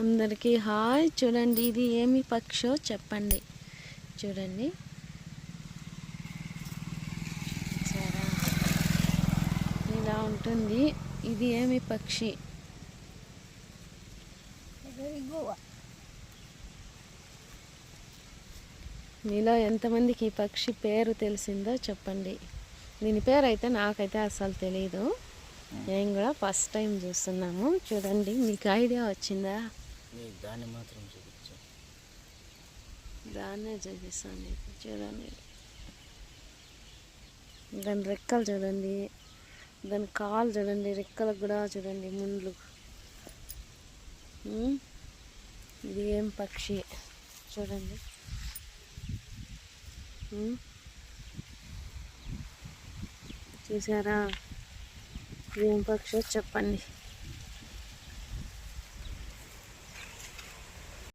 అందరికీ హాయ్. చూడండి ఇది ఏమి పక్షో చెప్పండి. చూడండి సరే ఇలా ఉంటుంది. ఇది ఏమి పక్షి? మీలో ఎంతమందికి ఈ పక్షి పేరు తెలిసిందో చెప్పండి. దీని పేరు అయితే నాకైతే అసలు తెలీదు. నేను కూడా ఫస్ట్ టైం చూస్తున్నాము. చూడండి మీకు ఐడియా వచ్చిందా? దాన్ని మాత్రం చూపించు. దాన్నే చూపిస్తాను. చూడండి దాని రెక్కలు చూడండి, దాని కాలు చూడండి, రెక్కలకు కూడా చూడండి ముండ్లు. ఇది ఏం పక్షి చూడండి. చూసారా? ఏం పక్షి చెప్పండి.